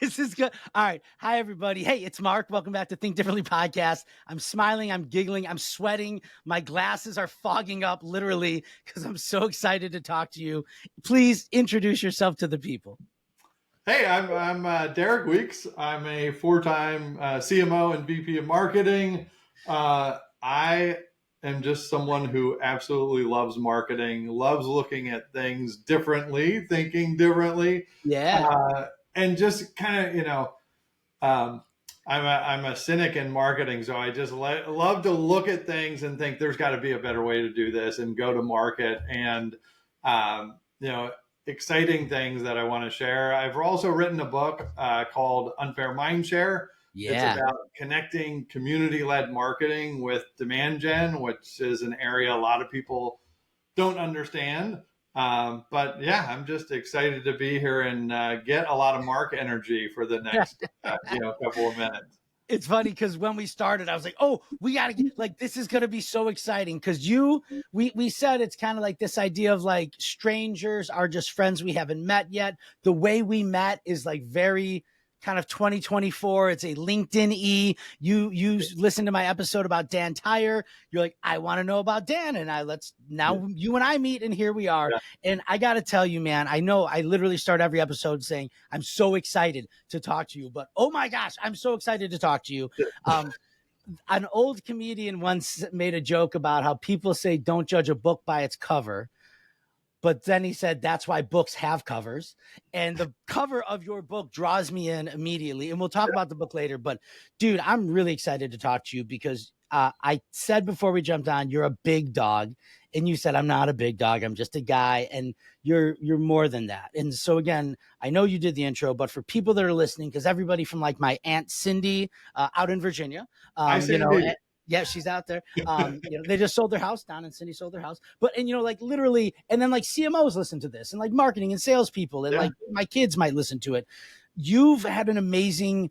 This is good. All right. Hi, everybody. Hey, it's Mark. Welcome back to Think Differently podcast. I'm smiling. I'm giggling. I'm sweating. My glasses are fogging up literally because I'm so excited to talk to you. Please introduce yourself to the people. Hey, I'm Derek Weeks. I'm a four-time CMO and VP of marketing. I am just someone who absolutely loves marketing, loves looking at things differently, thinking differently, Yeah. uh, and just kind of, um, I'm a cynic in marketing, so I just love to look at things and think there's got to be a better way to do this and go to market and um, you know exciting things that I want to share. I've also written a book called Unfair Mindshare. It's Yeah. about connecting community-led marketing with demand gen, which is an area a lot of people don't understand. But yeah, I'm just excited to be here and get a lot of Mark energy for the next couple of minutes. It's funny because when we started, I was like, "Oh, we gotta get like this is gonna be so exciting." Because we said it's kind of like this idea of like strangers are just friends we haven't met yet. The way we met is like very kind of 2024. It's a LinkedIn You listen to my episode about Dan Tyre. You're like, I want to know about Dan, and let's now you and I meet, and here we are. Yeah. And I got to tell you, man, I know I literally start every episode saying, I'm so excited to talk to you, but oh my gosh, I'm so excited to talk to you. Um, an old comedian once made a joke about how people say, don't judge a book by its cover. But then he said, that's why books have covers. And the cover of your book draws me in immediately. And we'll talk about the book later. But dude, I'm really excited to talk to you because I said before we jumped on, you're a big dog. And you said, I'm not a big dog. I'm just a guy. And you're more than that. And so again, I know you did the intro, but for people that are listening, because everybody from like my Aunt Cindy out in Virginia, Hi, Cindy. yeah, she's out there. They just sold their house. Don and Cindy sold their house. But and like literally, and then like CMOs listen to this, and like marketing and salespeople, and Yeah. like my kids might listen to it. You've had an amazing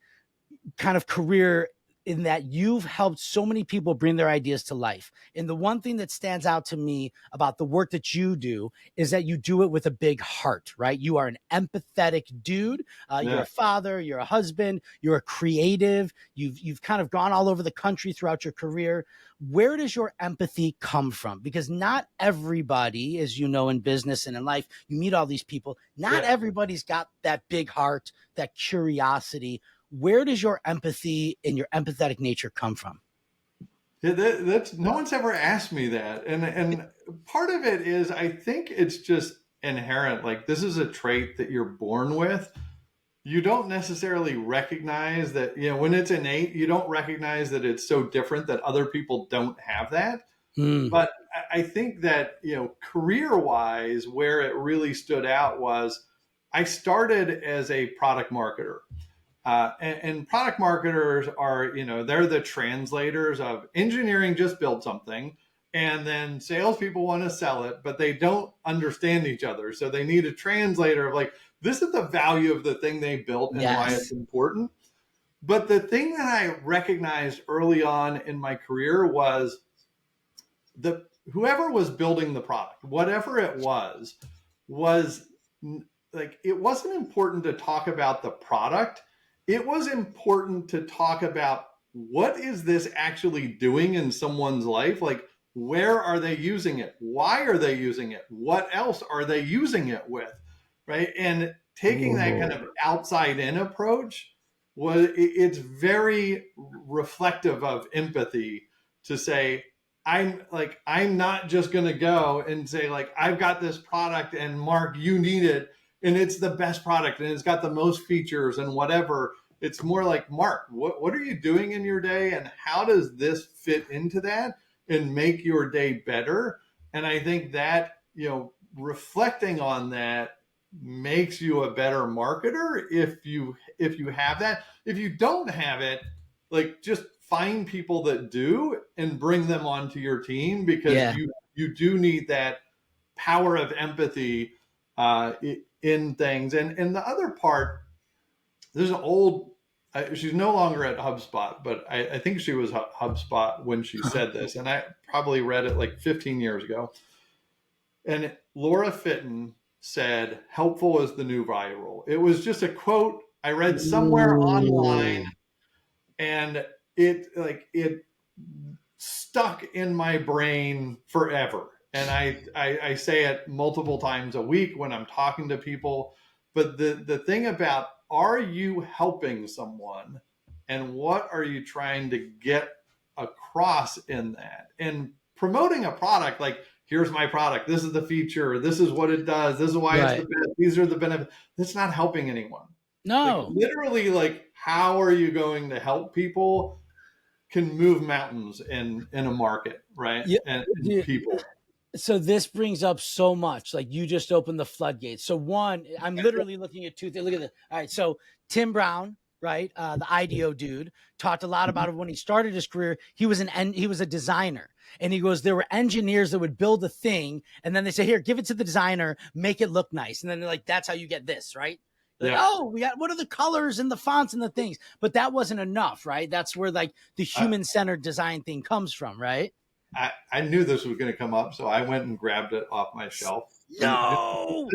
kind of career in that you've helped so many people bring their ideas to life. And the one thing that stands out to me about the work that you do is that you do it with a big heart, right? You are an empathetic dude. You're Yeah. a father, you're a husband, you're a creative. You've kind of gone all over the country throughout your career. Where does your empathy come from? Because not everybody, as you know, in business and in life, you meet all these people. Not everybody's got that big heart, that curiosity. Where does your empathy and your empathetic nature come from? Yeah, that's no one's ever asked me that, and part of it is I think it's just inherent. Like this is a trait that you're born with. You don't necessarily recognize that. When it's innate, you don't recognize that it's so different that other people don't have that. Mm, But I think that career wise, where it really stood out was I started as a product marketer. And product marketers are, they're the translators of engineering just built something, and then salespeople want to sell it, but they don't understand each other. So they need a translator of like, this is the value of the thing they built and why it's yes. important. But the thing that I recognized early on in my career was the whoever was building the product, whatever it was like it wasn't important to talk about the product. It was important to talk about what is this actually doing in someone's life? Like, where are they using it? Why are they using it? What else are they using it with? Right. And taking that kind of outside in approach it's very reflective of empathy to say, I'm not just going to go and say like, I've got this product and Mark, you need it. And it's the best product and it's got the most features and whatever. It's more like, Mark, what are you doing in your day? And how does this fit into that and make your day better? And I think that, reflecting on that makes you a better marketer if you have that. If you don't have it, like just find people that do and bring them onto your team because Yeah. you do need that power of empathy in things. And the other part, there's an old she's no longer at HubSpot, but I think she was HubSpot when she said this, and I probably read it like 15 years ago. And Laura Fitton said, "Helpful is the new viral." It was just a quote I read somewhere online, Ooh. and it stuck in my brain forever. And I say it multiple times a week when I'm talking to people. But the thing about, are you helping someone, and what are you trying to get across in that? And promoting a product, like, here's my product, this is the feature, this is what it does, this is why it's the Right. best, these are the benefits. That's not helping anyone. Like, No. literally, like, how are you going to help people can move mountains in a market, right? Yeah. And people. So this brings up so much. Like you just opened the floodgates. So one, I'm literally looking at two things. Look at this. All right. So Tim Brown, right, the IDEO dude, talked a lot about it when he started his career. He was a designer, and he goes, there were engineers that would build a thing, and then they say, here, give it to the designer, make it look nice, and then they're like, that's how you get this, right? Like, Yeah. oh, we got, what are the colors and the fonts and the things? But that wasn't enough, right? That's where like the I, human centered design thing comes from, right? I knew this was going to come up, so I went and grabbed it off my shelf. And No,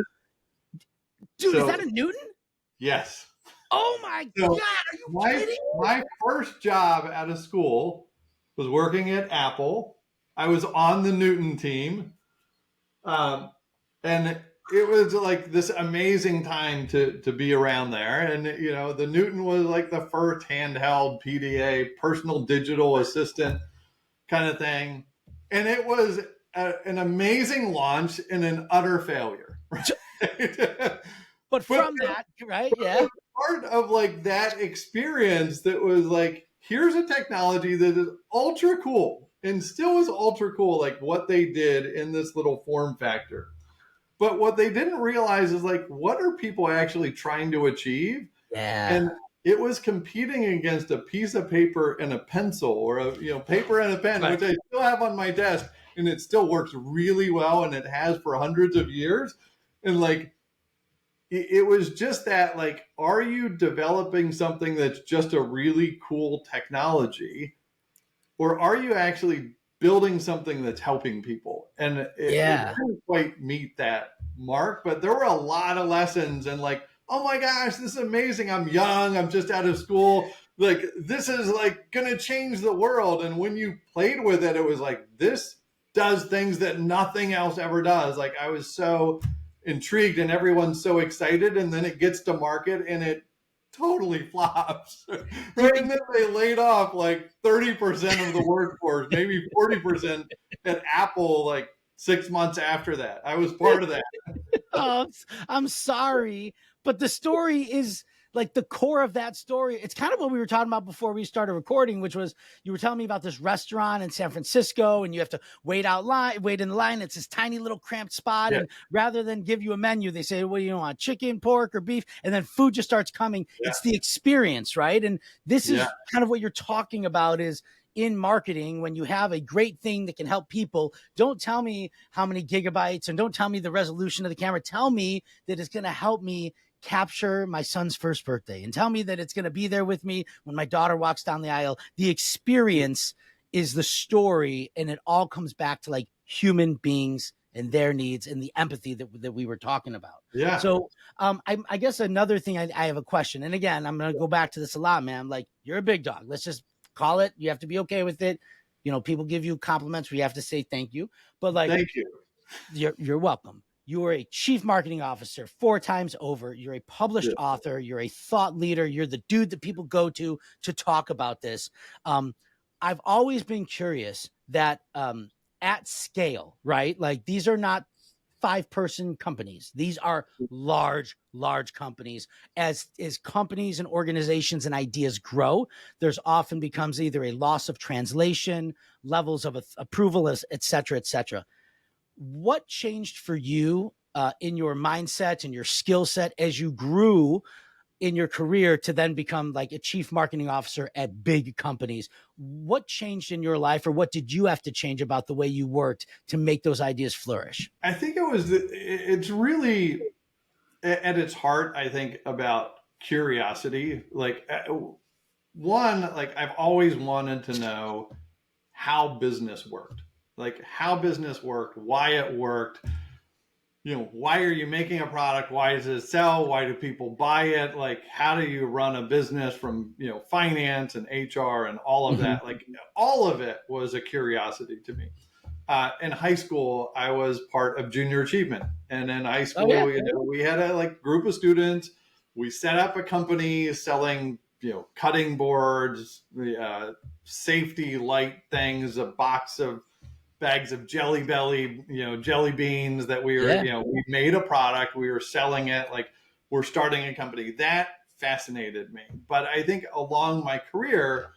dude, is so, that a Newton? yes. Oh my So God, are you my kidding? my first job out of school was working at Apple. I was on the Newton team, um, and it was like this amazing time to be around there. And the Newton was like the first handheld PDA, personal digital assistant kind of thing, and it was an amazing launch and an utter failure. Right? But but from that, right? was Yeah. part of like that experience that was like, here's a technology that is ultra cool and still is ultra cool, like what they did in this little form factor. But what they didn't realize is, like, what are people actually trying to achieve? Yeah. And it was competing against a piece of paper and a pencil, or a paper and a pen, Right. which I still have on my desk, and it still works really well, and it has for hundreds of years. And like, it was just that, like, are you developing something that's just a really cool technology, or are you actually building something that's helping people? And it Yeah. didn't quite meet that mark, but there were a lot of lessons, and like, oh my gosh, this is amazing. I'm young, I'm just out of school. Like, this is like gonna change the world. And when you played with it, it was like, this does things that nothing else ever does. Like, I was so intrigued, and everyone's so excited, and then it gets to market and it totally flops. Right? And then they laid off like 30% of the workforce, maybe 40% at Apple, like 6 months after that. I was part of that. Oh, I'm sorry, but the story is like the core of that story. It's kind of what we were talking about before we started recording, which was you were telling me about this restaurant in San Francisco, and you have to wait in the line. It's this tiny little cramped spot, Yeah, and rather than give you a menu, they say, "Well, you want chicken, pork, or beef?" And then food just starts coming. yeah, It's the experience, right? And this yeah, is kind of what you're talking about is in marketing when you have a great thing that can help people. Don't tell me how many gigabytes and don't tell me the resolution of the camera. Tell me that it's going to help me capture my son's first birthday, and tell me that it's going to be there with me when my daughter walks down the aisle. The experience is the story, and it all comes back to like human beings and their needs and the empathy that we were talking about. yeah. So I guess another thing, I have a question. And again, I'm going to go back to this a lot, man. Like, you're a big dog. Let's just call it. You have to be okay with it. People give you compliments where you have to say thank you. But like, Thank you. you're welcome. You are a chief marketing officer 4 times over. You're a published Yeah. author. You're a thought leader. You're the dude that people go to talk about this. I've always been curious that at scale, right? Like, these are not 5-person companies. These are large companies. As companies and organizations and ideas grow, there's often becomes either a loss of translation, levels of approval, et cetera, et cetera. What changed for you in your mindset and your skill set as you grew in your career to then become like a chief marketing officer at big companies? What changed in your life, or what did you have to change about the way you worked to make those ideas flourish? I think it's really at its heart, I think, about curiosity. Like, one, like, I've always wanted to know how business worked, like how business worked, why it worked, why are you making a product? Why does it sell? Why do people buy it? Like, how do you run a business from, finance and HR and all of Mhm. that? Like, all of it was a curiosity to me. In high school, I was part of junior achievement. And in high Oh yeah. school, we had a group of students. We set up a company selling, cutting boards, safety light things, a box of bags of Jelly Belly, jelly beans that Yeah. we made a product, we were selling it, like we're starting a company. That fascinated me. But I think along my career,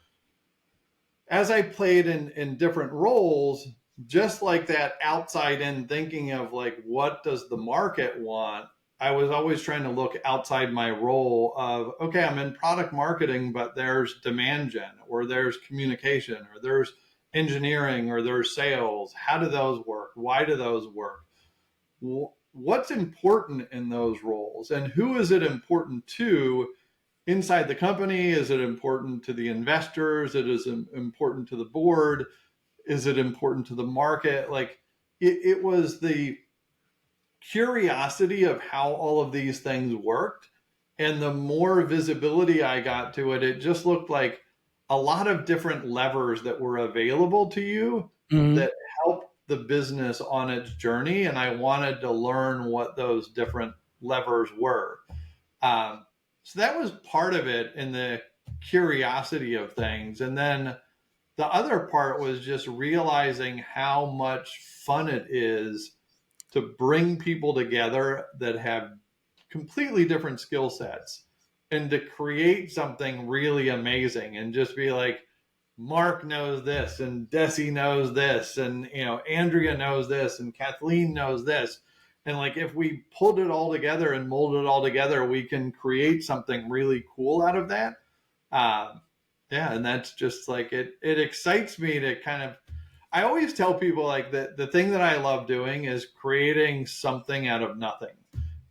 as I played in different roles, just like that outside in thinking of like, what does the market want? I was always trying to look outside my role of, okay, I'm in product marketing, but there's demand gen, or there's communication, or there's engineering, or there's sales. How do those work? Why do those work? What's important in those roles, and who is it important to inside the company? Is it important to the investors? It is important to the board? Is it important to the market? Like, it was the curiosity of how all of these things worked. And the more visibility I got to it, it just looked like a lot of different levers that were available to you Mhm. that help the business on its journey. And I wanted to learn what those different levers were. So that was part of it, in the curiosity of things. And then the other part was just realizing how much fun it is to bring people together that have completely different skill sets and to create something really amazing, and just be like, Mark knows this, and Desi knows this, and Andrea knows this, and Kathleen knows this. And like, if we pulled it all together and molded it all together, we can create something really cool out of that. Um, yeah, and that's just like, it excites me to kind of, I always tell people like, the thing that I love doing is creating something out of nothing,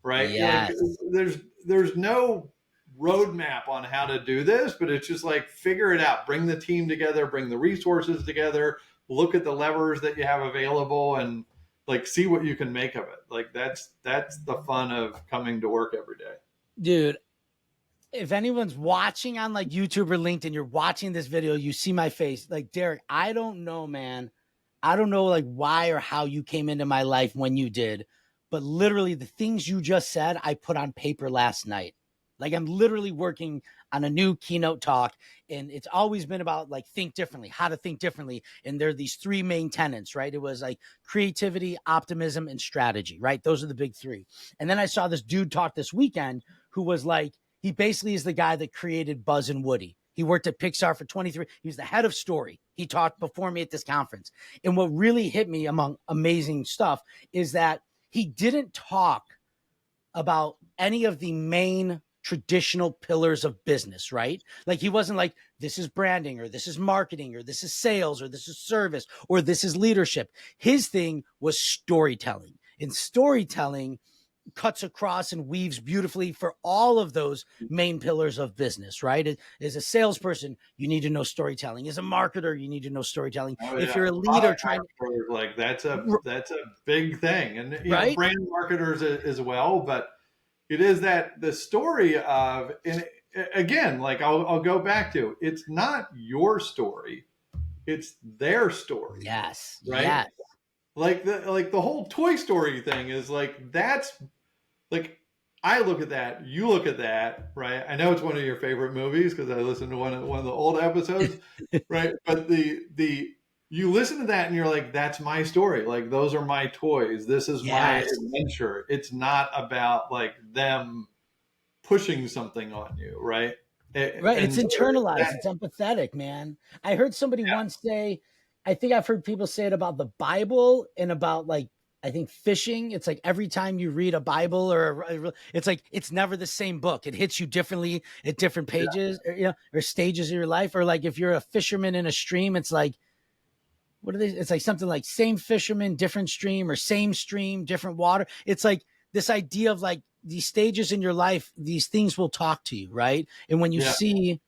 right? Like, Yes. there's no roadmap on how to do this, but it's just like, figure it out, bring the team together, bring the resources together, look at the levers that you have available, and like, see what you can make of it. Like, that's the fun of coming to work every day. Dude, if anyone's watching on like YouTube or LinkedIn, you're watching this video, you see my face. Like, Derek, I don't know, man. I don't know like why or how you came into my life when you did, but literally the things you just said, I put on paper last night. Like, I'm literally working on a new keynote talk, and it's always been about like think differently, how to think differently. And there are these three main tenets, right? It was like creativity, optimism, and strategy, right? Those are the big three. And then I saw this dude talk this weekend who was like, he basically is the guy that created Buzz and Woody. He worked at Pixar for 23. He was the head of story. He talked before me at this conference. And what really hit me among amazing stuff is that he didn't talk about any of the main traditional pillars of business, right? Like, he wasn't like, this is branding, or this is marketing, or this is sales, or this is service, or this is leadership. His thing was storytelling. And storytelling cuts across and weaves beautifully for all of those main pillars of business, right? As a salesperson, you need to know storytelling. As a marketer, you need to know storytelling. Oh If yeah, you're a leader product trying, marketers, like, that's a big thing, and right? brand marketers as well. But it is that the story of, and again, like, I'll go back to, it's not your story, it's their story, Yes, right? yes, Like the whole Toy Story thing is like, that's like, I look at that, you look at that, right? I know it's one of your favorite movies because I listened to one of the old episodes, right? But the you listen to that and you're like, that's my story. Like, those are my toys. This is my yes. adventure. It's not about like them pushing something on you, right? Right. It's And so internalized. that, It's empathetic, man. I heard somebody once say, I think I've heard people say it about the Bible and about like, I think fishing. It's like every time you read a Bible it's like it's never the same book. It hits you differently at different pages, or stages of your life. Or like if you're a fisherman in a stream, it's like, what are they? It's like something like same fisherman, different stream, or same stream, different water. It's like this idea of like these stages in your life, these things will talk to you, right? And when you yeah, see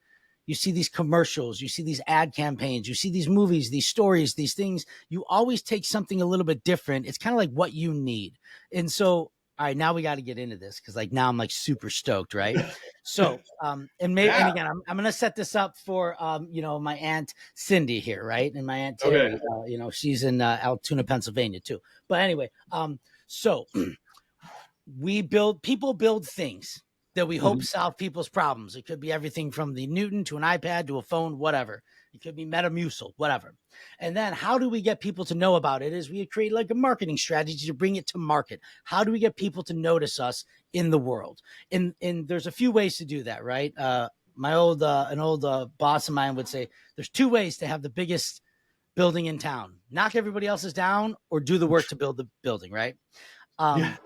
you see these commercials, you see these ad campaigns, you see these movies, these stories, these things. You always take something a little bit different. It's kind of like what you need. And so, all right, now we got to get into this because like now I'm like super stoked, right? So, and maybe, and Yeah. again, I'm going to set this up for, my aunt Cindy here, right? And my aunt Okay. Terry, she's in Altoona, Pennsylvania too. But anyway, so people build things that we hope Mhm. solve people's problems. It could be everything from the Newton to an iPad to a phone, whatever. It could be Metamucil, whatever. And then how do we get people to know about it? Is we create like a marketing strategy to bring it to market. How do we get people to notice us in the world? And there's a few ways to do that, right? An old boss of mine would say there's two ways to have the biggest building in town: knock everybody else's down or do the work to build the building, right? Yeah.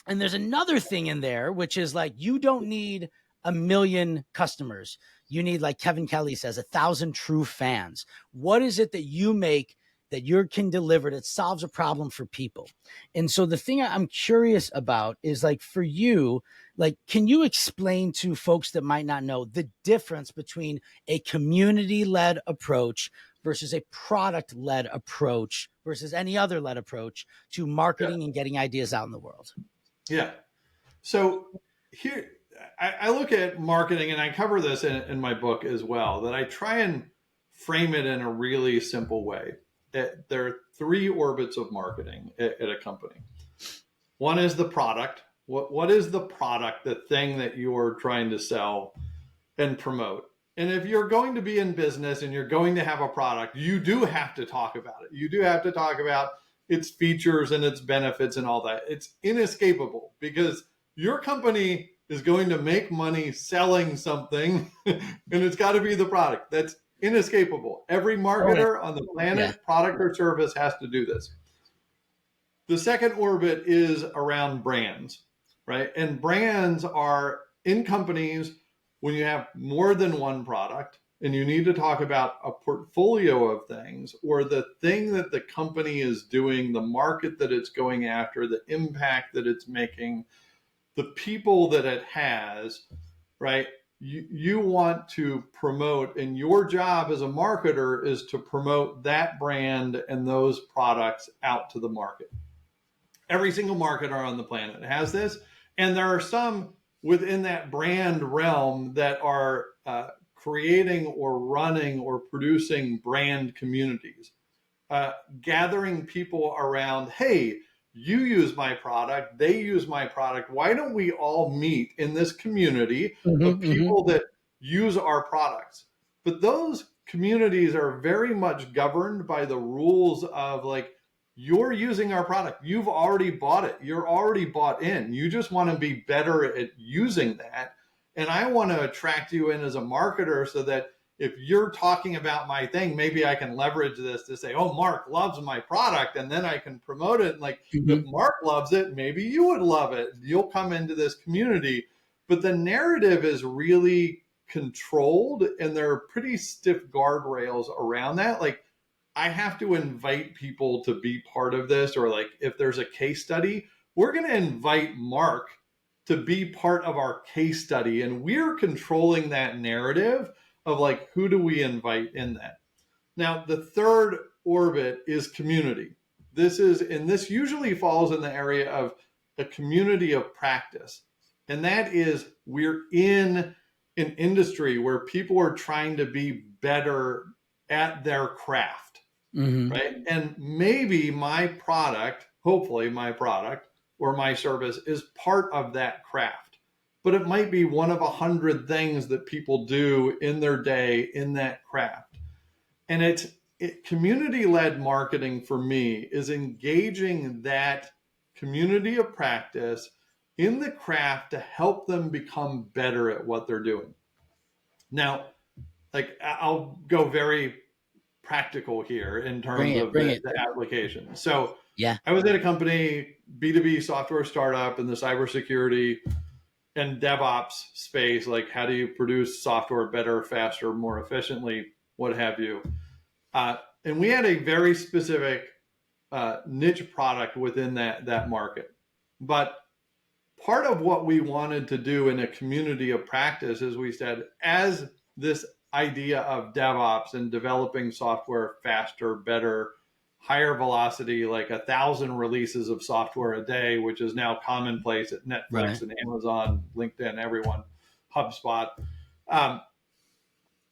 And there's another thing in there, which is like, you don't need a million customers. You need, like Kevin Kelly says, 1,000 true fans. What is it that you make that you can deliver that solves a problem for people? And so the thing I'm curious about is, like, for you, like, can you explain to folks that might not know the difference between a community-led approach versus a product-led approach versus any other led approach to Yeah. marketing and getting ideas out in the world? Yeah. So here, I look at marketing, and I cover this in my book as well, that I try and frame it in a really simple way. There are three orbits of marketing at a company. One is the product. What is the product, the thing that you are trying to sell and promote? And if you're going to be in business and you're going to have a product, you do have to talk about it. You do have to talk about its features and its benefits and all that. It's inescapable because your company is going to make money selling something and it's got to be the product. That's inescapable. Every Okay. marketer on the Yeah. planet, product or service, has to do this. The second orbit is around brands, right? And brands are in companies when you have more than one product and you need to talk about a portfolio of things, or the thing that the company is doing, the market that it's going after, the impact that it's making, the people that it has, right? You want to promote, and your job as a marketer is to promote that brand and those products out to the market. Every single marketer on the planet has this. And there are some within that brand realm that are creating or running or producing brand communities, gathering people around, hey, you use my product, they use my product. Why don't we all meet in this community of people that use our products? But those communities are very much governed by the rules of, like, you're using our product. You've already bought it. You're already bought in. You just want to be better at using that. And I want to attract you in as a marketer so that if you're talking about my thing, maybe I can leverage this to say, oh, Mark loves my product, and then I can promote it. And like, if Mark loves it, maybe you would love it. You'll come into this community. But the narrative is really controlled, and there are pretty stiff guardrails around that. Like, I have to invite people to be part of this, or like if there's a case study, we're going to invite Mark to be part of our case study. And we're controlling that narrative of like, who do we invite in that? Now, the third orbit is community. This usually falls in the area of a community of practice. And that is, we're in an industry where people are trying to be better at their craft, right? And maybe my product, hopefully my product or my service, is part of that craft. But it might be one of 100 things that people do in their day in that craft. And community-led marketing for me is engaging that community of practice in the craft to help them become better at what they're doing. Now, like, I'll go very practical here in terms of the application. So Yeah. I was at a company, B2B software startup in the cybersecurity and DevOps space. Like, how do you produce software better, faster, more efficiently, what have you? And we had a very specific niche product within that market. But part of what we wanted to do in a community of practice is, we said, as this idea of DevOps and developing software faster, better, higher velocity, like 1,000 releases of software a day, which is now commonplace at Netflix Right. and Amazon, LinkedIn, everyone, HubSpot. Um,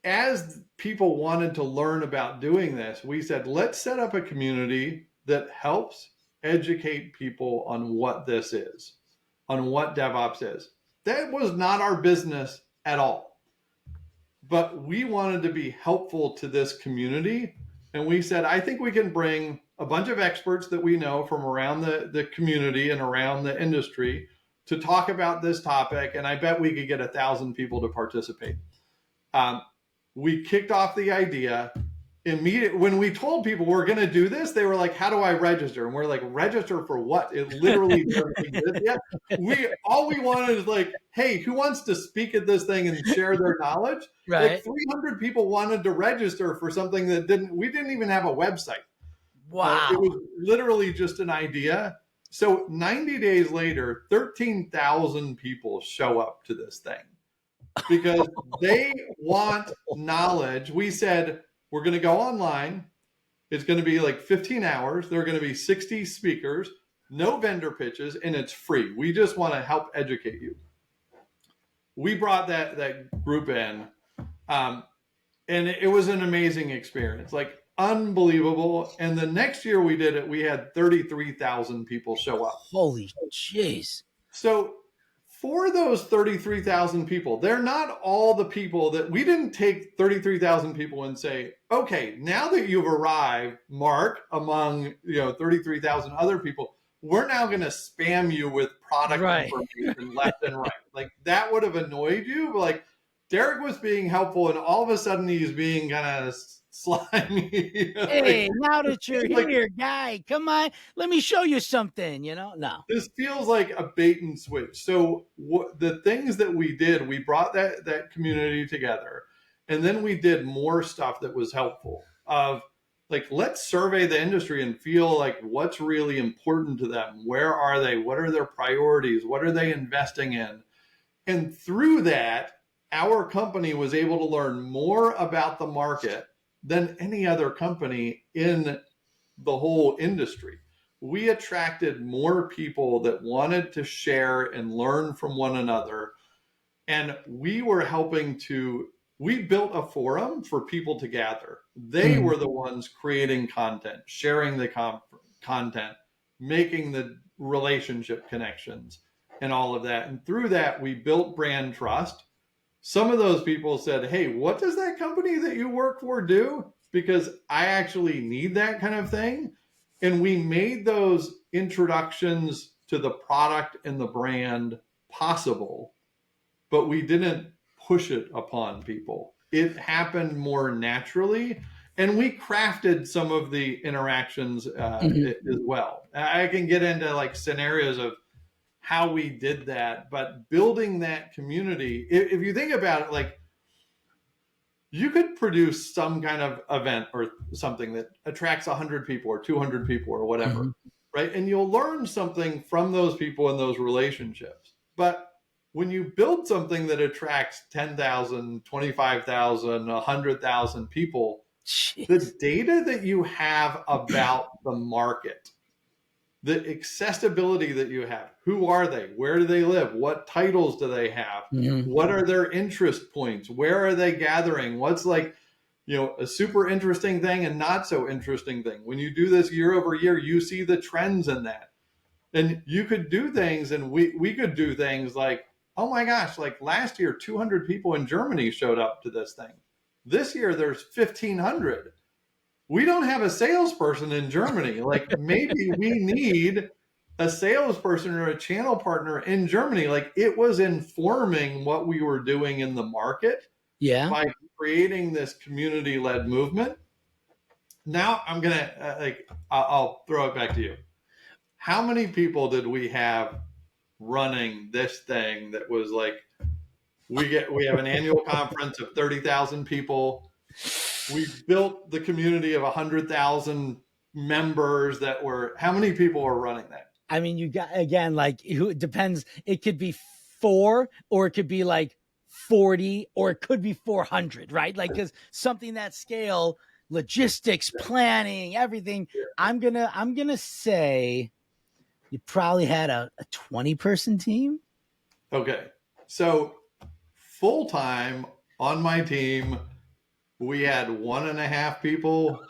as people wanted to learn about doing this, we said, let's set up a community that helps educate people on what this is, on what DevOps is. That was not our business at all. But we wanted to be helpful to this community. And we said, I think we can bring a bunch of experts that we know from around the community and around the industry to talk about this topic. And I bet we could get 1,000 people to participate. We kicked off the idea immediately. When we told people we're going to do this, they were like, how do I register? And we're like, register for what? It literally doesn't exist yet. All we wanted is like, hey, who wants to speak at this thing and share their knowledge? Right. Like 300 people wanted to register for something that we didn't even have a website. Wow. It was literally just an idea. So 90 days later, 13,000 people show up to this thing because they want knowledge. We said, we're going to go online. It's going to be like 15 hours. There are going to be 60 speakers, no vendor pitches, and it's free. We just want to help educate you. We brought that group in, and it was an amazing experience, like unbelievable. And the next year we did it, we had 33,000 people show up. Holy jeez. So for those 33,000 people, they're not all the people that we didn't take 33,000 people and say, okay, now that you've arrived, Mark, among 33,000 other people, we're now going to spam you with product information left and right. Like that would have annoyed you. But like Derek was being helpful, and all of a sudden he's being kind of slimy. Hey, now that you're here, guy, come on, let me show you something. No. This feels like a bait and switch. So the things that we did, we brought that community together, and then we did more stuff that was helpful. Of like, let's survey the industry and feel like what's really important to them. Where are they? What are their priorities? What are they investing in? And through that, our company was able to learn more about the market than any other company in the whole industry. We attracted more people that wanted to share and learn from one another. And we were we built a forum for people to gather. They were the ones creating content, sharing the content, making the relationship connections and all of that. And through that, we built brand trust. Some of those people said, hey, what does that company that you work for do? Because I actually need that kind of thing. And we made those introductions to the product and the brand possible, but we didn't push it upon people. It happened more naturally. And we crafted some of the interactions as well. I can get into like scenarios of how we did that, but building that community, if you think about it, like you could produce some kind of event or something that attracts 100 people or 200 people or whatever, right? And you'll learn something from those people and those relationships. But when you build something that attracts 10,000, 25,000, 100,000 people, the data that you have about the market, the accessibility that you have, who are they? Where do they live? What titles do they have? What are their interest points? Where are they gathering? What's like, a super interesting thing and not so interesting thing? When you do this year over year, you see the trends in that. And you could do things, and we could do things like, oh my gosh, like last year, 200 people in Germany showed up to this thing. This year, there's 1,500. We don't have a salesperson in Germany. Like maybe we need a salesperson or a channel partner in Germany. Like it was informing what we were doing in the market by creating this community-led movement. Now I'm going to, I'll throw it back to you. How many people did we have running this thing that was like, we have an annual conference of 30,000 people. We built the community of 100,000 members that were, how many people are running that? I mean, you got, again, like it depends. It could be 4 or it could be like 40 or it could be 400, right? Like, because something that scale, logistics, planning, everything. I'm gonna say you probably had a 20-person team. Okay. So full time on my team, we had 1.5 people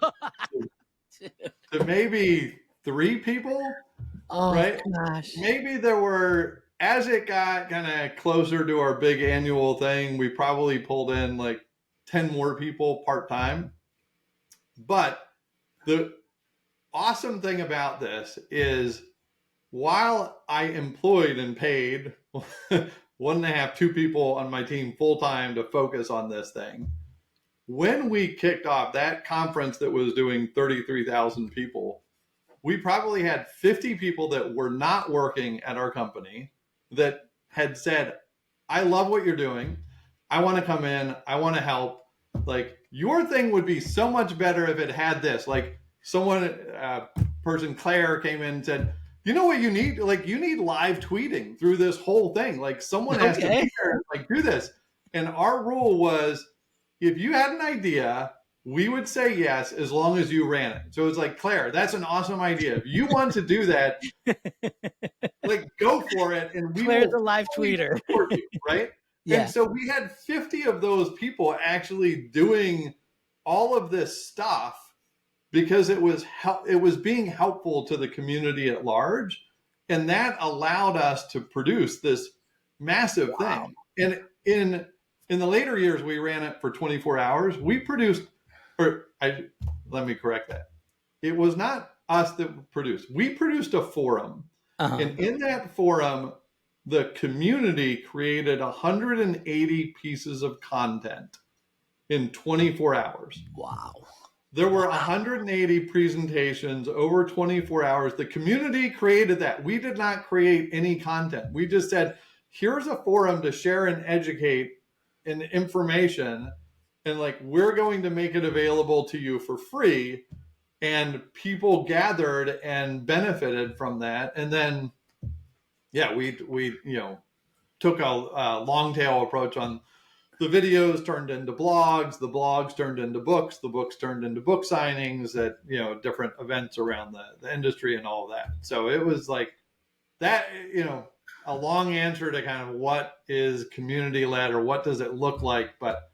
to maybe 3 people, Oh right? gosh. Maybe there were, as it got kind of closer to our big annual thing, we probably pulled in like 10 more people part time. But the awesome thing about this is while I employed and paid 1.5, 2 people on my team full time to focus on this thing, when we kicked off that conference that was doing 33,000 people, we probably had 50 people that were not working at our company that had said, I love what you're doing. I want to come in. I want to help. Like, your thing would be so much better if it had this. Like, someone, person Claire came in and said, you know what you need? Like, you need live tweeting through this whole thing. Like, someone has to be there and like do this. And our rule was, if you had an idea, we would say yes as long as you ran it. So it's like, Claire, that's an awesome idea. If you want to do that, like, go for it, and we Claire's will a live tweeter. support you, right? Yeah. And so we had 50 of those people actually doing all of this stuff because it was being helpful to the community at large, and that allowed us to produce this massive thing. And in the later years, we ran it for 24 hours. We produced, let me correct that. It was not us that produced. We produced a forum. And in that forum, the community created 180 pieces of content in 24 hours. Wow. There were 180 presentations over 24 hours. The community created that. We did not create any content. We just said, here's a forum to share and educate and information. And like, we're going to make it available to you for free. And people gathered and benefited from that. And then, yeah, we took a long tail approach on the videos, turned into blogs, the blogs turned into books, the books turned into book signings at different events around the industry and all of that. So it was like that, a long answer to kind of what is community led or what does it look like, but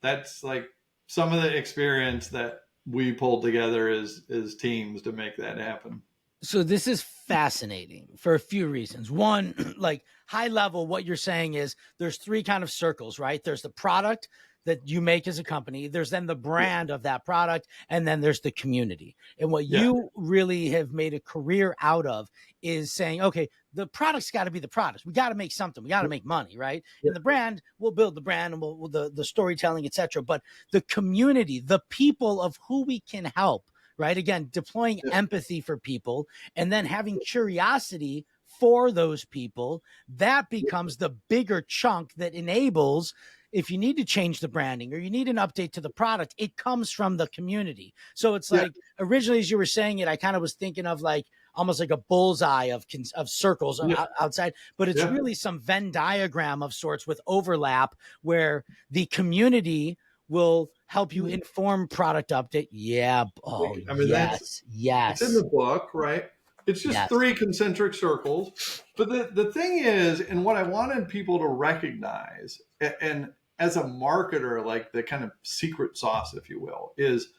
that's like some of the experience that we pulled together as teams to make that happen. So this is fascinating for a few reasons. One, like high level, what you're saying is there's 3 kind of circles, right? There's the product that you make as a company. There's then the brand of that product. And then there's the community. And what you really have made a career out of is saying, okay, the product's got to be the product. We got to make something. We got to make money, right? And the brand, we'll build the brand and we'll the storytelling, etc. But the community, the people of who we can help, right? Again, deploying empathy for people and then having curiosity for those people, that becomes the bigger chunk that enables, if you need to change the branding or you need an update to the product, it comes from the community. So it's like, originally, as you were saying it, I kind of was thinking of like almost like a bullseye of circles outside, but it's really some Venn diagram of sorts with overlap where the community will help you inform product update. Yeah. Oh, I mean, yes. It's in the book, right? It's just 3 concentric circles. But the thing is, and what I wanted people to recognize, and as a marketer, like the kind of secret sauce, if you will, is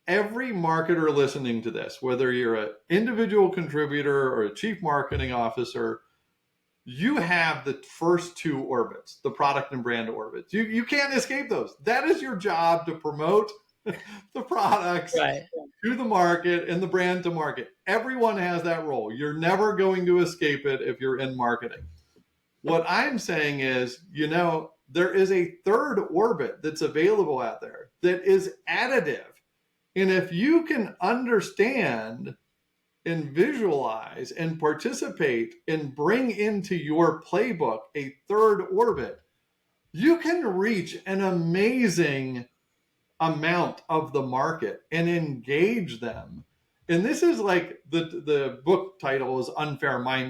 every marketer listening to this, whether you're an individual contributor or a chief marketing officer, you have the first 2 orbits, the product and brand orbits. You can't escape those. That is your job, to promote the products to the market and the brand to market. Everyone has that role. You're never going to escape it if you're in marketing. What I'm saying is, there is a 3rd orbit that's available out there that is additive. And if you can understand and visualize and participate and bring into your playbook a 3rd orbit, you can reach an amazing amount of the market and engage them. And this is like the book title is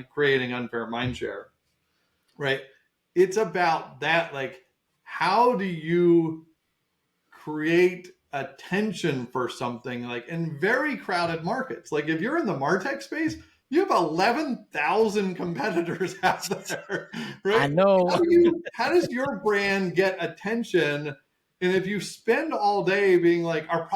Creating Unfair Mindshare, right? it's about that. Like, how do you create attention for something like in very crowded markets? Like if you're in the MarTech space, you have 11,000 competitors out there, I right? know. How does your brand get attention? And if you spend all day being like our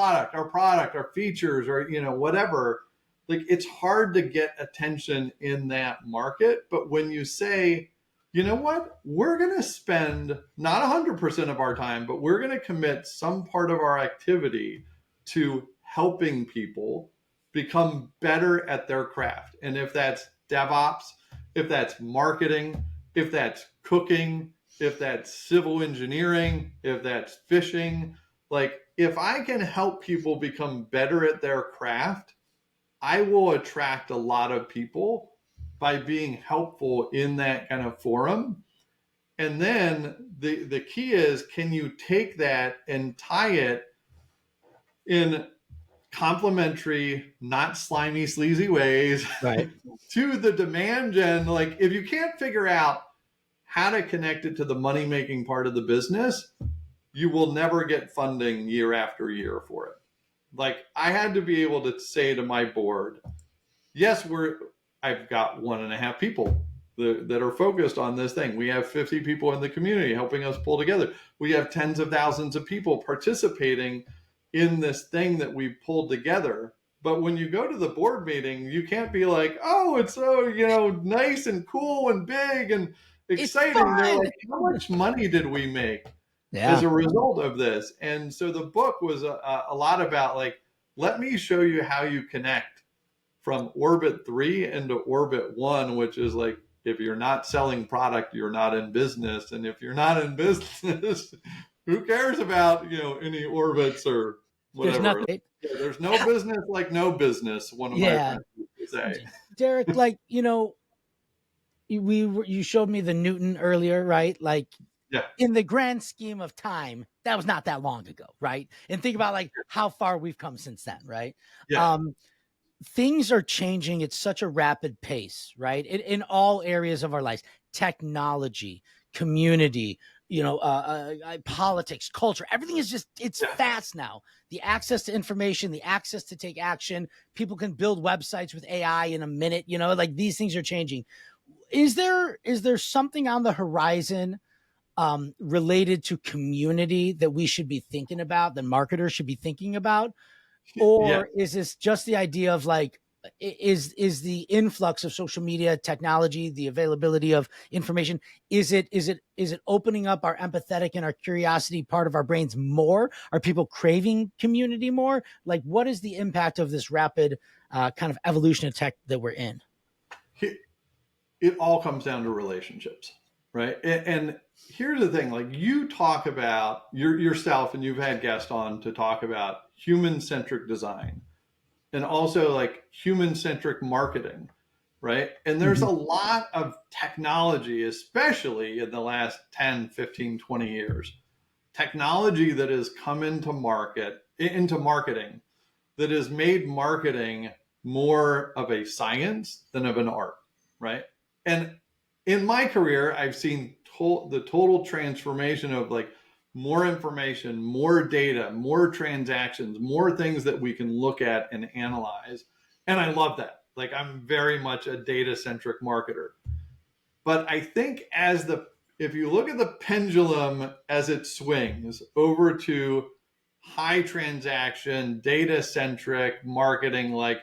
features, or whatever, like it's hard to get attention in that market. But when you say, you know what, we're going to spend not 100% of our time, but we're going to commit some part of our activity to helping people become better at their craft. And if that's DevOps, if that's marketing, if that's cooking, if that's civil engineering, if that's fishing, like if I can help people become better at their craft, I will attract a lot of people by being helpful in that kind of forum. And then the key is, can you take that and tie it in complimentary, not slimy, sleazy ways Right. to the demand gen? Like if you can't figure out how to connect it to the money making part of the business, you will never get funding year after year for it. Like I had to be able to say to my board, yes, I've got 1.5 people that are focused on this thing. We have 50 people in the community helping us pull together. We have tens of thousands of people participating in this thing that we pulled together. But when you go to the board meeting, you can't be like, oh, it's so, nice and cool and big and It's exciting. They're fun. like, how much money did we make as Yeah. a result of this? And so the book was a lot about like, let me show you how you connect from orbit 3 into orbit 1, which is like, if you're not selling product, you're not in business. And if you're not in business, who cares about, any orbits or There's whatever? nothing. Yeah, there's no business like no business, one of my Yeah. friends used to say. Derek, like, you showed me the Newton earlier, right? Like Yeah, in the grand scheme of time, that was not that long ago, right? And think about like how far we've come since then, right? yeah, Um, things are changing at such a rapid pace, right? In all areas of our lives, technology, community, politics, culture, everything is just, it's yeah. fast now. The access to information, the access to take action, people can build websites with AI in a minute, like these things are changing. Is there something on the horizon related to community that we should be thinking about, that marketers should be thinking about? Yeah. Or is this just the idea of like, is the influx of social media technology, the availability of information, is it opening up our empathetic and our curiosity part of our brains more? Are people craving community more? Like, what is the impact of this rapid kind of evolution of tech that we're in? It all comes down to relationships, right? And here's the thing, like you talk about yourself, and you've had guests on to talk about human-centric design and also like human-centric marketing, right? And there's a Mhm. lot of technology, especially in the last 10, 15, 20 years, technology that has come into marketing, that has made marketing more of a science than of an art, right? And in my career, I've seen the total transformation of like more information, more data, more transactions, more things that we can look at and analyze. And I love that. Like I'm very much a data centric marketer. But I think if you look at the pendulum as it swings over to high transaction, data centric marketing, like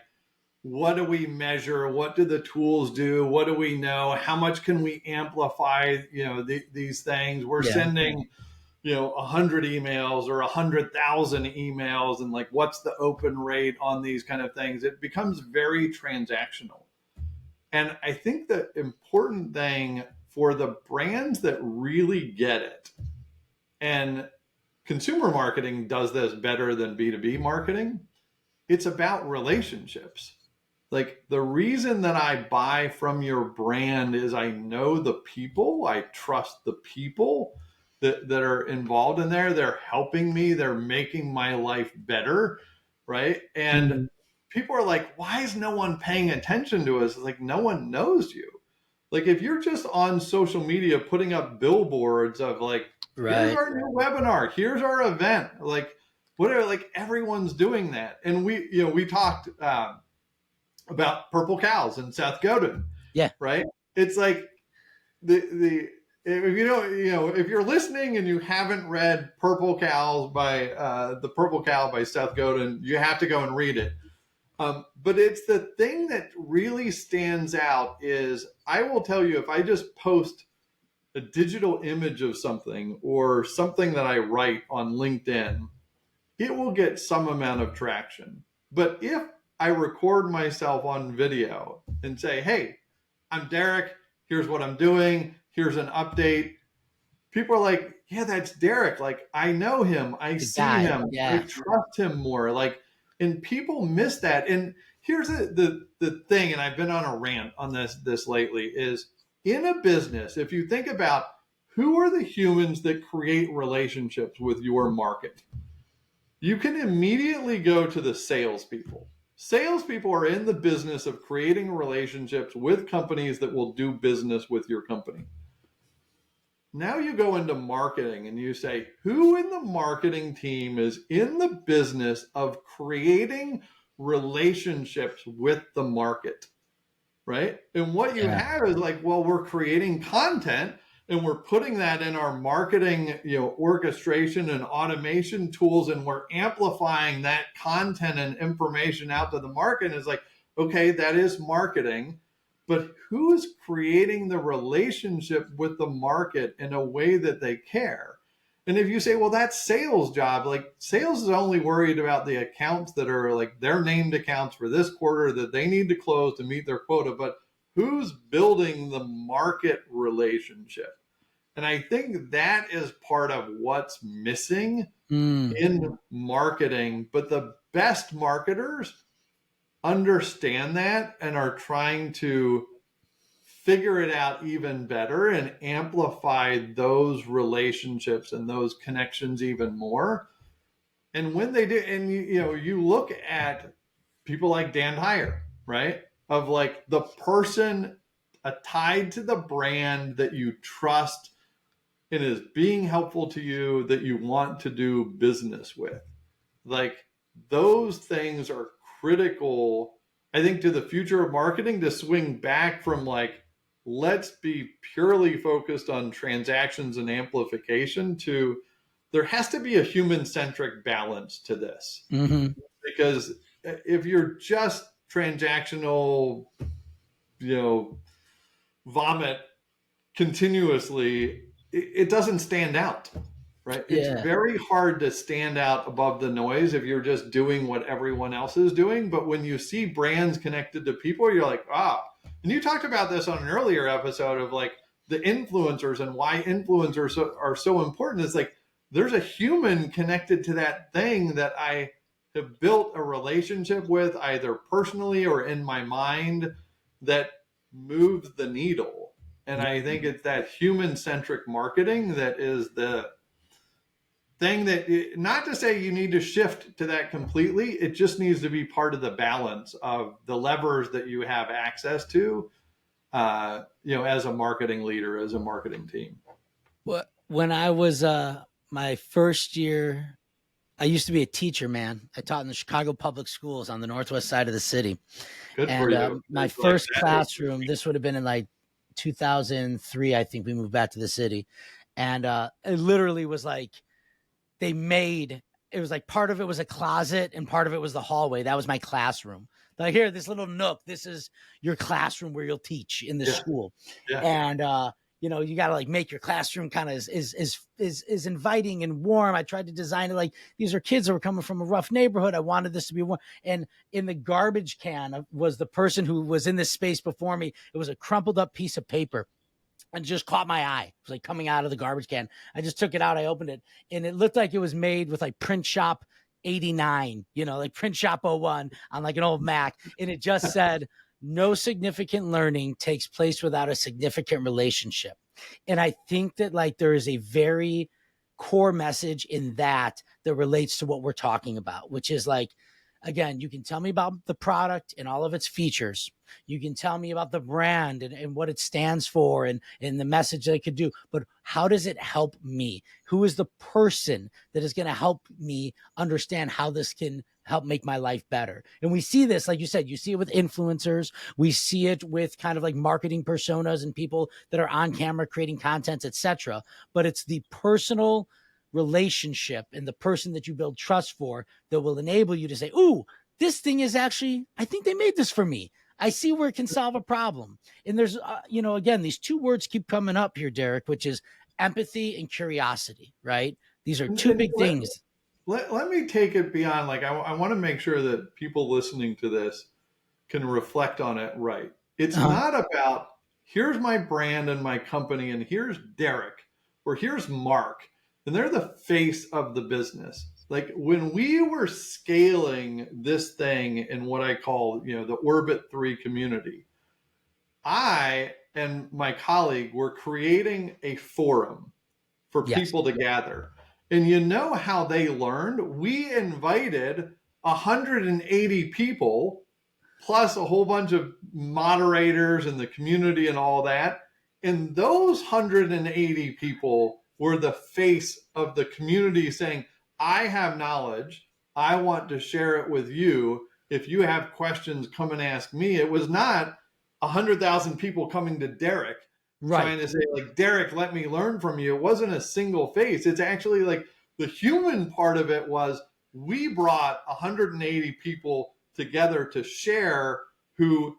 what do we measure? What do the tools do? What do we know? How much can we amplify, these things? We're Yeah. sending, 100 emails or 100,000 emails, and like, what's the open rate on these kind of things? It becomes very transactional. And I think the important thing for the brands that really get it, and consumer marketing does this better than B2B marketing, it's about relationships. Like the reason that I buy from your brand is I know the people, I trust the people that are involved in there. They're helping me, they're making my life better, right? And Mhm. people are like, why is no one paying attention to us? It's like, no one knows you. Like if you're just on social media putting up billboards of like, here's Right. our new webinar, here's our event, like whatever, like everyone's doing that. And we talked about purple cows in South Godin, Yeah. right? It's like the if you don't, if you're listening and you haven't read Purple Cows by the Purple Cow by Seth Godin, you have to go and read it. But it's the thing that really stands out is I will tell you, if I just post a digital image of something or something that I write on LinkedIn, it will get some amount of traction. But if I record myself on video and say, hey, I'm Derek, here's what I'm doing, here's an update, people are like, yeah, that's Derek. Like, I know him, I The see guy. him, I Yeah. trust him more. Like, and people miss that. And here's the thing, and I've been on a rant on this lately, is in a business, if you think about who are the humans that create relationships with your market, you can immediately go to the salespeople. Salespeople are in the business of creating relationships with companies that will do business with your company. Now you go into marketing and you say, who in the marketing team is in the business of creating relationships with the market? Right? And what you Yeah. have is like, well, we're creating content and we're putting that in our marketing, orchestration and automation tools, and we're amplifying that content and information out to the market. And it's like, okay, that is marketing, but who is creating the relationship with the market in a way that they care? And if you say, well, that's sales job, like sales is only worried about the accounts that are like their named accounts for this quarter that they need to close to meet their quota. But who's building the market relationship? And I think that is part of what's missing Mm. in marketing. But the best marketers understand that and are trying to figure it out even better and amplify those relationships and those connections even more. And when they do, and you look at people like Dan Heyer, right? Of like the person tied to the brand that you trust and is being helpful to you, that you want to do business with. Like those things are critical, I think, to the future of marketing, to swing back from like, let's be purely focused on transactions and amplification to there has to be a human centric balance to this. Mm-hmm. Because if you're just transactional, vomit continuously, it doesn't stand out, right? It's Yeah. very hard to stand out above the noise if you're just doing what everyone else is doing. But when you see brands connected to people, you're like, ah. And you talked about this on an earlier episode of like the influencers and why influencers are so important. It's like there's a human connected to that thing that I have built a relationship with, either personally or in my mind, that moves the needle. And I think it's that human centric marketing that is the thing that, not to say you need to shift to that completely, it just needs to be part of the balance of the levers that you have access to, as a marketing leader, as a marketing team. Well, when I was my first year, I used to be a teacher, man. I taught in the Chicago public schools on the northwest side of the city. Good for And you. my Like first that is, classroom, this would have been in like 2003, I think we moved back to the city. And it literally was like they made it was like part of it was a closet and part of it was the hallway. That was my classroom. Like, here, this little nook, this is your classroom where you'll teach in this yeah, school. yeah, And you got to like make your classroom kind of is inviting and warm. I tried to design it like these are kids that were coming from a rough neighborhood. I wanted this to be warm. And in the garbage can was the person who was in this space before me. It was a crumpled up piece of paper and just caught my eye. It was like coming out of the garbage can. I just took it out. I opened it and it looked like it was made with like print shop 89, like print shop '01 on like an old Mac. And it just said, no significant learning takes place without a significant relationship. And I think that like there is a very core message in that relates to what we're talking about, which is like, again, you can tell me about the product and all of its features. You can tell me about the brand and what it stands for and the message that it could do. But how does it help me? Who is the person that is going to help me understand how this can help make my life better? And we see this, like you said, you see it with influencers. We see it with kind of like marketing personas and people that are on camera creating content, etc. But it's the personal relationship and the person that you build trust for that will enable you to say, ooh, this thing is actually, I think they made this for me. I see where it can solve a problem. And there's, again, these two words keep coming up here, Derek, which is empathy and curiosity, right? These are two big things. Let me take it beyond, like, I want to make sure that people listening to this can reflect on it right. It's not about, here's my brand and my company, and here's Derek, or here's Mark, and they're the face of the business. Like when we were scaling this thing in what I call, the Orbit 3 community, I and my colleague were creating a forum for people to gather. And you know how they learned? We invited 180 people plus a whole bunch of moderators in the community and all that. And those 180 people were the face of the community saying, I have knowledge. I want to share it with you. If you have questions, come and ask me. It was not 100,000 people coming to Derek trying to say, like, Derek, let me learn from you. It wasn't a single face. It's actually like the human part of it was we brought 180 people together to share who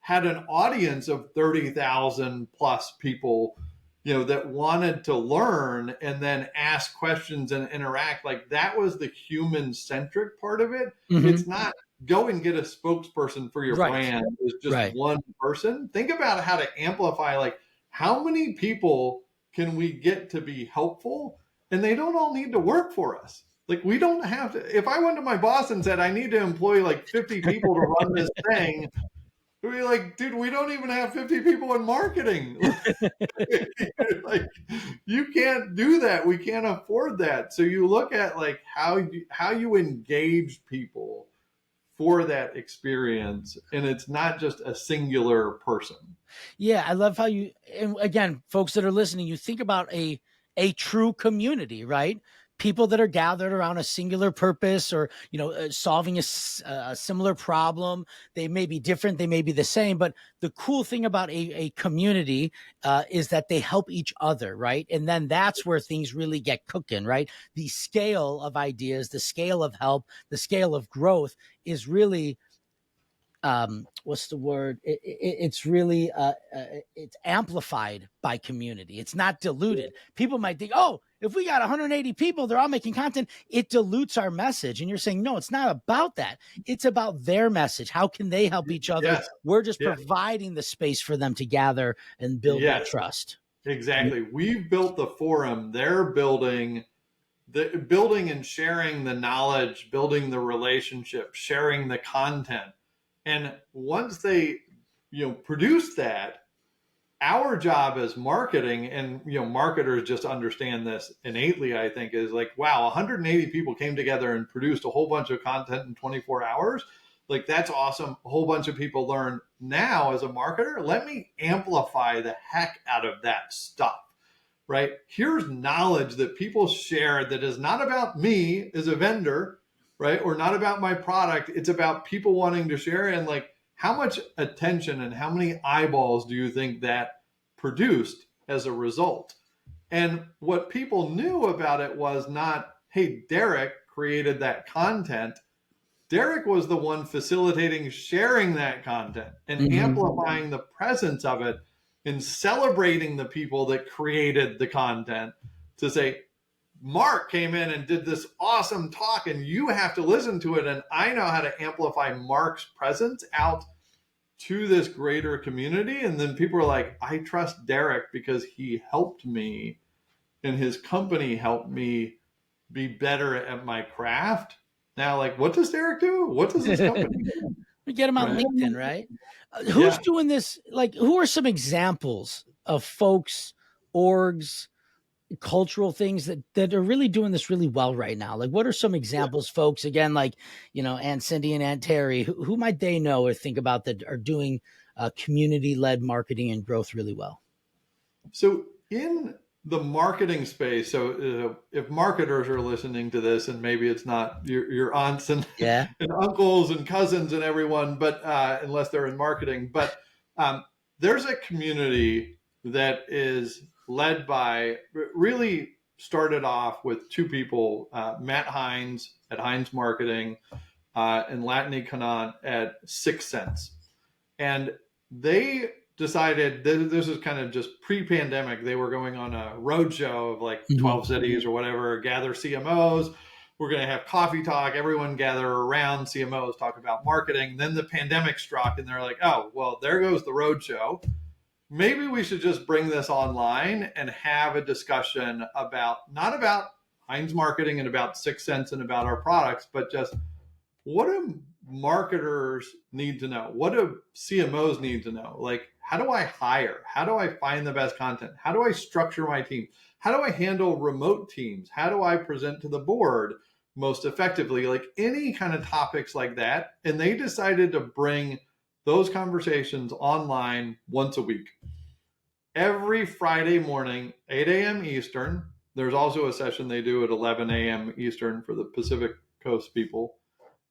had an audience of 30,000 plus people, that wanted to learn and then ask questions and interact. Like that was the human centric part of it. Mm-hmm. It's not go and get a spokesperson for your brand. It's just one person. Think about how to amplify, like how many people can we get to be helpful, and they don't all need to work for us. Like we don't have to, if I went to my boss and said, I need to employ like 50 people to run this thing, we'd be like, dude, we don't even have 50 people in marketing. Like you can't do that. We can't afford that. So you look at like how you engage people for that experience, and it's not just a singular person. Yeah, I love how you, and again, folks that are listening, you think about a true community, right? People that are gathered around a singular purpose, or solving a similar problem. They may be different, they may be the same, but the cool thing about a community is that they help each other, right? And then that's where things really get cooking, right? The scale of ideas, the scale of help, the scale of growth is really what's the word? It's really it's amplified by community. It's not diluted. People might think, oh, if we got 180 people, they're all making content, it dilutes our message. And you're saying, no, it's not about that. It's about their message. How can they help each other? Yes. We're just providing the space for them to gather and build that trust. Exactly. We've built the forum. They're building and sharing the knowledge, building the relationship, sharing the content. And once they, produce that, our job as marketing, and, marketers just understand this innately, I think, is like, wow, 180 people came together and produced a whole bunch of content in 24 hours. Like, that's awesome. A whole bunch of people learn. Now, as a marketer, let me amplify the heck out of that stuff, right? Here's knowledge that people share that is not about me as a vendor, right? Or not about my product. It's about people wanting to share. And like, how much attention and how many eyeballs do you think that produced as a result? And what people knew about it was not, hey, Derek created that content. Derek was the one facilitating sharing that content and amplifying the presence of it and celebrating the people that created the content to say, Marc came in and did this awesome talk, and you have to listen to it. And I know how to amplify Marc's presence out to this greater community. And then people are like, I trust Derek because he helped me and his company helped me be better at my craft. Now, like, what does Derek do? What does his company do? We get him on LinkedIn, right? Who's doing this? Like, who are some examples of folks, orgs, cultural things that are really doing this really well right now? Like, what are some examples, folks? Again, like, Aunt Cindy and Aunt Terry, who might they know or think about that are doing community led marketing and growth really well? So in the marketing space, so if marketers are listening to this, and maybe it's not your aunts and, Yeah. and uncles and cousins and everyone, but unless they're in marketing, but there's a community that is led by, really started off with two people, Matt Hines at Hines Marketing, and Latney Kanaan at 6sense. And they decided this is kind of just pre-pandemic. They were going on a roadshow of like 12 cities or whatever, gather CMOs. We're going to have coffee talk. Everyone gather around CMOs, talk about marketing. Then the pandemic struck, and they're like, oh, well, there goes the roadshow. Maybe we should just bring this online and have a discussion about, not about Heinz Marketing and about 6sense and about our products, but just what do marketers need to know? What do CMOs need to know? Like, how do I hire? How do I find the best content? How do I structure my team? How do I handle remote teams? How do I present to the board most effectively? Like any kind of topics like that. And they decided to bring those conversations online once a week. Every Friday morning, 8 a.m. Eastern. There's also a session they do at 11 a.m. Eastern for the Pacific Coast people.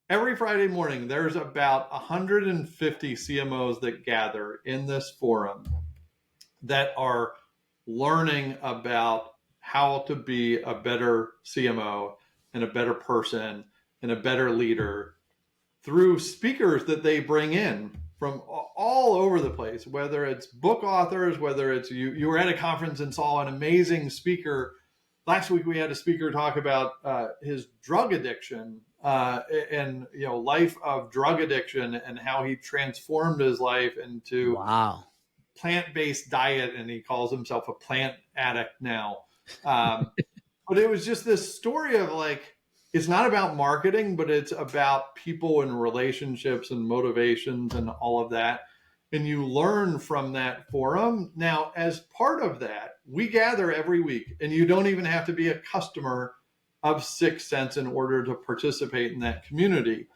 Every Friday morning, there's about 150 CMOs that gather in this forum that are learning about how to be a better CMO and a better person and a better leader through speakers that they bring in from all over the place, whether it's book authors, whether it's you were at a conference and saw an amazing speaker. Last week we had a speaker talk about his drug addiction and life of drug addiction and how he transformed his life into Wow. plant-based diet, and he calls himself a plant addict now. But it was just this story of like, it's not about marketing, but it's about people and relationships and motivations and all of that. And you learn from that forum. Now, as part of that, we gather every week, and you don't even have to be a customer of 6sense in order to participate in that community.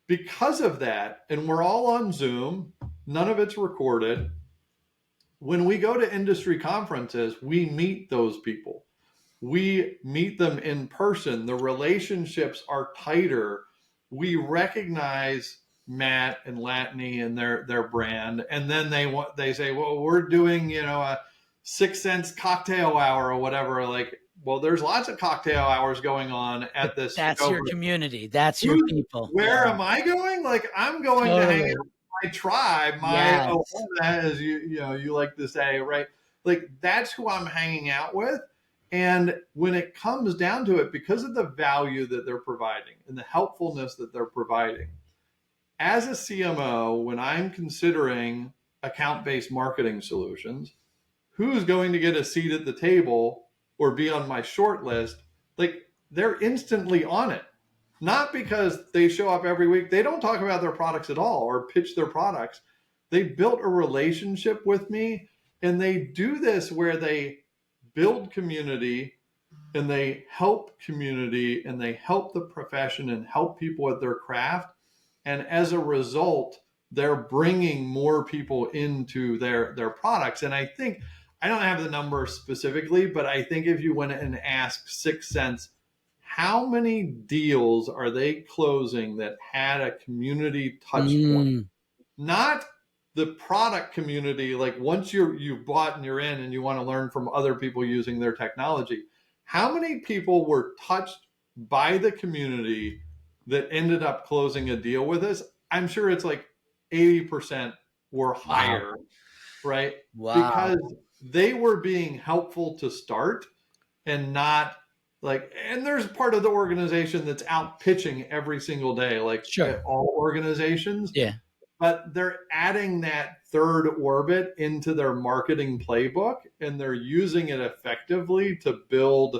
Because of that, and we're all on Zoom, none of it's recorded. When we go to industry conferences, we meet those people. We meet them in person. The relationships are tighter. We recognize Matt and Latney and their brand, and then they say, well, we're doing a 6sense cocktail hour or whatever. Like, well, there's lots of cocktail hours going on at this. That's your community. That's your people. Where am I going? Like, I'm going to hang out with my tribe, my as you like to say, right? Like, that's who I'm hanging out with. And when it comes down to it, because of the value that they're providing and the helpfulness that they're providing, as a CMO, when I'm considering account-based marketing solutions, who's going to get a seat at the table or be on my short list? Like, they're instantly on it. Not because they show up every week. They don't talk about their products at all or pitch their products. They built a relationship with me, and they do this where they build community and they help community and they help the profession and help people at their craft. And as a result, they're bringing more people into their products. And I think, I don't have the number specifically, but I think if you went and asked 6sense, how many deals are they closing that had a community touch point? Not the product community, like once you've bought and you're in and you want to learn from other people using their technology. How many people were touched by the community that ended up closing a deal with us? I'm sure it's like 80% or higher, right? Wow. Because they were being helpful to start and not like, and there's part of the organization that's out pitching every single day, like all organizations. Yeah. But they're adding that third orbit into their marketing playbook, and they're using it effectively to build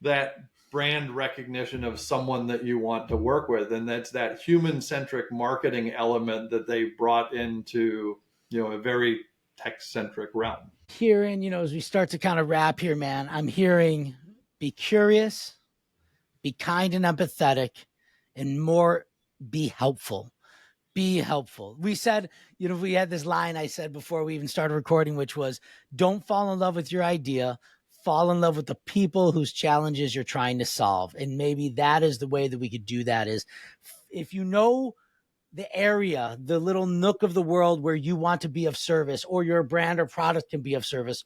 that brand recognition of someone that you want to work with. And that's that human-centric marketing element that they brought into, a very tech-centric realm. Hearing, as we start to kind of wrap here, man, I'm hearing be curious, be kind and empathetic, and more, be helpful. Be helpful. We said, we had this line I said before we even started recording, which was, don't fall in love with your idea, fall in love with the people whose challenges you're trying to solve. And maybe that is the way that we could do that, is if you know the area, the little nook of the world where you want to be of service, or your brand or product can be of service,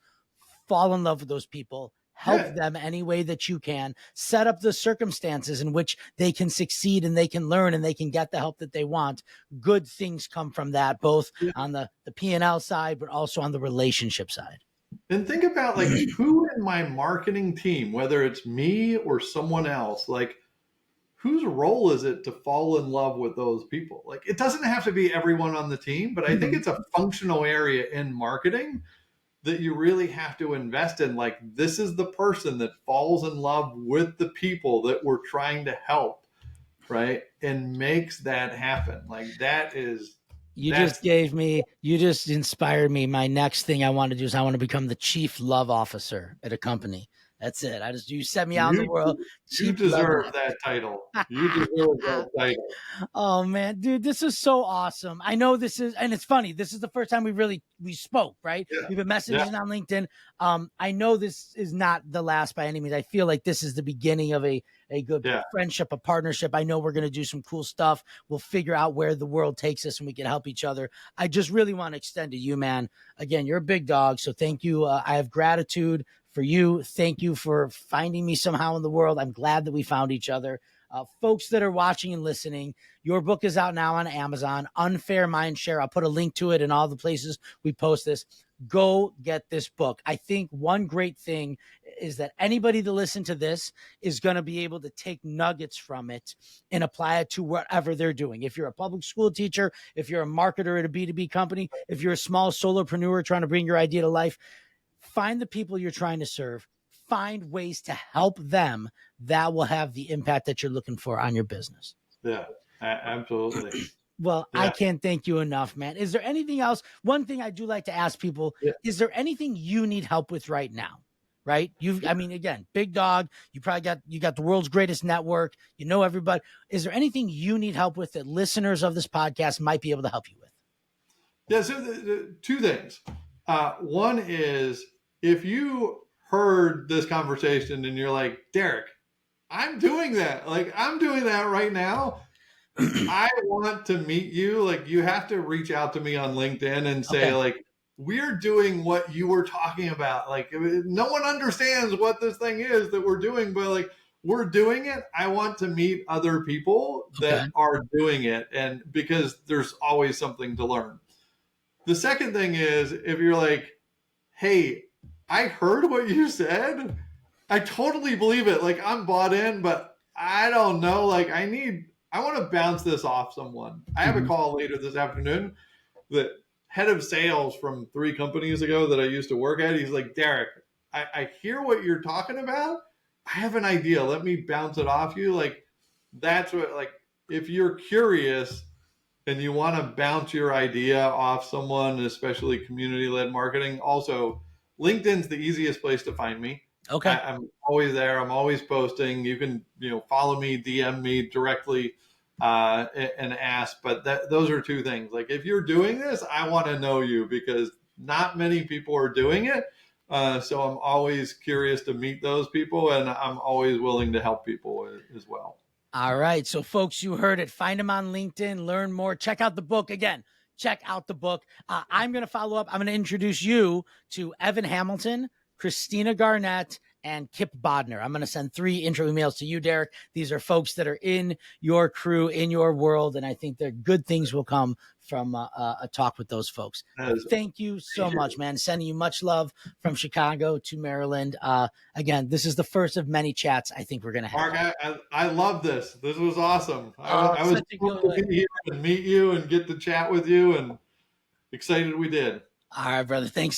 fall in love with those people, help them any way that you can, set up the circumstances in which they can succeed and they can learn and they can get the help that they want. Good things come from that, both on the P&L side, but also on the relationship side. And think about like who in my marketing team, whether it's me or someone else, like whose role is it to fall in love with those people? Like it doesn't have to be everyone on the team, but I think it's a functional area in marketing that you really have to invest in. Like this is the person that falls in love with the people that we're trying to help, right? And makes that happen. Like that is you just inspired me. My next thing I want to do is I want to become the chief love officer at a company. That's it. You set me out in the world. You deserve that title. You deserve that title. Oh man, dude, this is so awesome. I know this is, and it's funny. This is the first time we spoke, right? Yeah. We've been messaging on LinkedIn. I know this is not the last by any means. I feel like this is the beginning of a good friendship, a partnership. I know we're going to do some cool stuff. We'll figure out where the world takes us and we can help each other. I just really want to extend to you, man. Again, you're a big dog. So thank you. I have gratitude for you. Thank you for finding me somehow in the world. I'm glad that we found each other. Folks that are watching and listening, your book is out now on Amazon, Unfair Mindshare. I'll put a link to it in all the places we post this. Go get this book. I think one great thing is that anybody that listens to this is going to be able to take nuggets from it and apply it to whatever they're doing. If you're a public school teacher, if you're a marketer at a B2B company, if you're a small solopreneur trying to bring your idea to life, find the people you're trying to serve, find ways to help them that will have the impact that you're looking for on your business. Yeah, absolutely. Well, I can't thank you enough, man. Is there anything else? One thing I do like to ask people, is there anything you need help with right now? Right? Again, big dog, you got the world's greatest network. You know everybody. Is there anything you need help with that listeners of this podcast might be able to help you with? Yeah, so the two things. One is if you heard this conversation and you're like, Derek, I'm doing that. Like I'm doing that right now. I want to meet you. Like you have to reach out to me on LinkedIn and say like, we're doing what you were talking about. Like no one understands what this thing is that we're doing, but like we're doing it. I want to meet other people that are doing it. And because there's always something to learn. The second thing is if you're like, hey, I heard what you said. I totally believe it. Like I'm bought in, but I don't know. Like I want to bounce this off someone. I have a call later this afternoon. The head of sales from 3 companies ago that I used to work at, he's like, Derek, I hear what you're talking about. I have an idea. Let me bounce it off you. Like that's what, like, if you're curious and you want to bounce your idea off someone, especially community-led marketing, also LinkedIn's the easiest place to find me. Okay. I'm always there. I'm always posting. You can, follow me, DM me directly and ask. But those are 2 things. Like if you're doing this, I want to know you because not many people are doing it. So I'm always curious to meet those people, and I'm always willing to help people as well. All right. So folks, you heard it. Find him on LinkedIn, learn more, check out the book. Again, check out the book. I'm going to follow up. I'm going to introduce you to Evan Hamilton, Christina Garnett, and Kip Bodner. I'm going to send 3 intro emails to you, Derek. These are folks that are in your crew, in your world, and I think that good things will come from a talk with those folks. Thank you so much, man. Sending you much love from Chicago to Maryland. Again, this is the first of many chats I think we're going to have. Mark, I love this. This was awesome. I was thrilled to be here and meet you and get to chat with you, and excited we did. All right, brother. Thanks.